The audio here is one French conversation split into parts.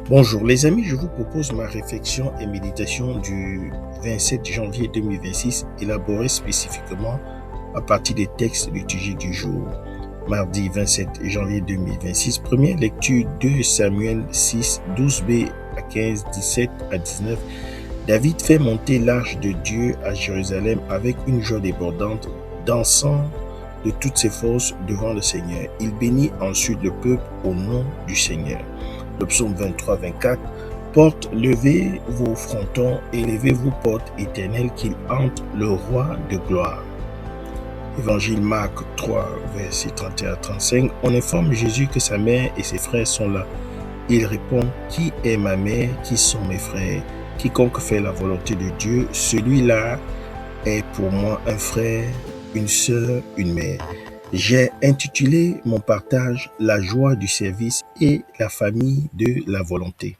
Bonjour les amis, je vous propose ma réflexion et méditation du 27 janvier 2026, élaborée spécifiquement à partir des textes liturgiques du jour. Mardi 27 janvier 2026, première lecture de Samuel 6, 12b à 15, 17 à 19. David fait monter l'arche de Dieu à Jérusalem avec une joie débordante, dansant de toutes ses forces devant le Seigneur. Il bénit ensuite le peuple au nom du Seigneur. Le psaume 23, 24. Portes, levez vos frontons et levez vos portes éternelles, qu'il hante le roi de gloire. Évangile Marc 3, versets 31 à 35. On informe Jésus que sa mère et ses frères sont là. Il répond: qui est ma mère, qui sont mes frères? Quiconque fait la volonté de Dieu, celui-là est pour moi un frère, une sœur, une mère. J'ai intitulé mon partage « La joie du service et la famille de la volonté ».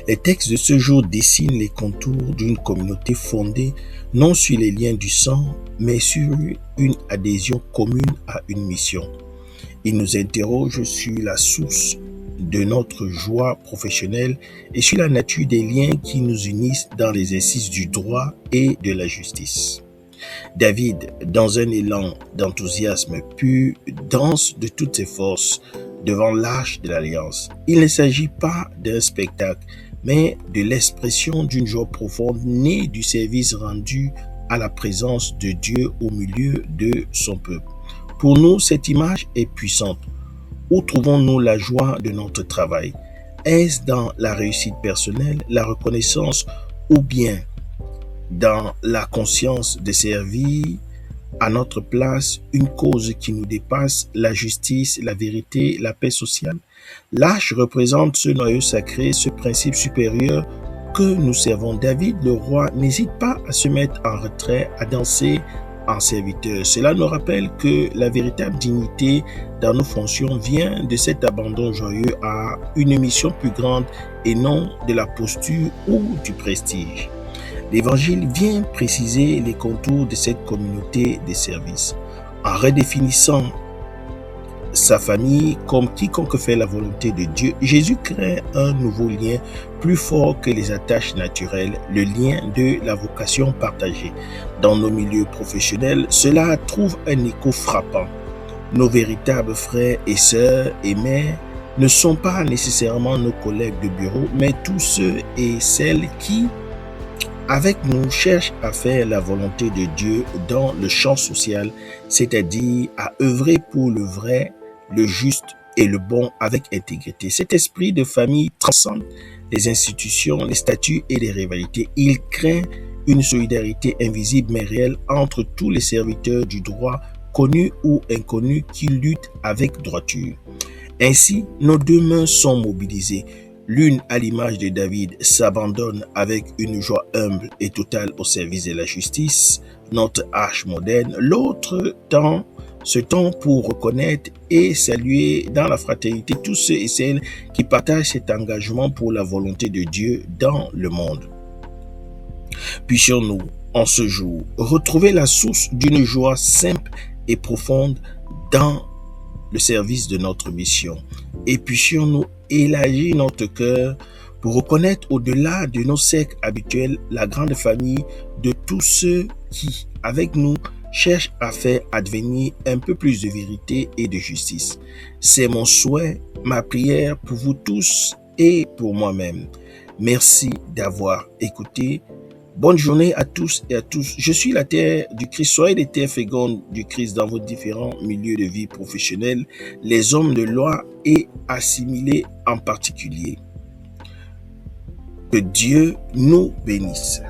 Les textes de ce jour dessinent les contours d'une communauté fondée non sur les liens du sang, mais sur une adhésion commune à une mission. Ils nous interrogent sur la source de notre joie professionnelle et sur la nature des liens qui nous unissent dans l'exercice du droit et de la justice. David, dans un élan d'enthousiasme pur, danse de toutes ses forces devant l'arche de l'Alliance. Il ne s'agit pas d'un spectacle, mais de l'expression d'une joie profonde née du service rendu à la présence de Dieu au milieu de son peuple. Pour nous, cette image est puissante. Où trouvons-nous la joie de notre travail? Est-ce dans la réussite personnelle, la reconnaissance ou bien dans la conscience de servir à notre place une cause qui nous dépasse, la justice, la vérité, la paix sociale? L'arche représente ce noyau sacré, ce principe supérieur que nous servons. David, le roi, n'hésite pas à se mettre en retrait, à danser en serviteur. Cela nous rappelle que la véritable dignité dans nos fonctions vient de cet abandon joyeux à une mission plus grande et non de la posture ou du prestige. L'Évangile vient préciser les contours de cette communauté de service. En redéfinissant sa famille comme quiconque fait la volonté de Dieu, Jésus crée un nouveau lien plus fort que les attaches naturelles, le lien de la vocation partagée. Dans nos milieux professionnels, cela trouve un écho frappant. Nos véritables frères et sœurs et mères ne sont pas nécessairement nos collègues de bureau, mais tous ceux et celles qui, avec nous, cherchent à faire la volonté de Dieu dans le champ social, c'est-à-dire à œuvrer pour le vrai, le juste et le bon avec intégrité. Cet esprit de famille transcende les institutions, les statuts et les rivalités. Il crée une solidarité invisible mais réelle entre tous les serviteurs du droit, connus ou inconnus, qui luttent avec droiture. Ainsi, nos deux mains sont mobilisées. L'une, à l'image de David, s'abandonne avec une joie humble et totale au service de la justice, notre arche moderne. L'autre se tend pour reconnaître et saluer dans la fraternité tous ceux et celles qui partagent cet engagement pour la volonté de Dieu dans le monde. Puissions-nous, en ce jour, retrouver la source d'une joie simple et profonde dans le service de notre mission. Et puissions-nous élargir notre cœur pour reconnaître au-delà de nos cercles habituels la grande famille de tous ceux qui, avec nous, cherchent à faire advenir un peu plus de vérité et de justice. C'est mon souhait, ma prière pour vous tous et pour moi-même. Merci d'avoir écouté. Bonne journée à tous et à tous. Je suis la terre du Christ. Soyez des terres fécondes du Christ dans vos différents milieux de vie professionnels, les hommes de loi et assimilés en particulier. Que Dieu nous bénisse.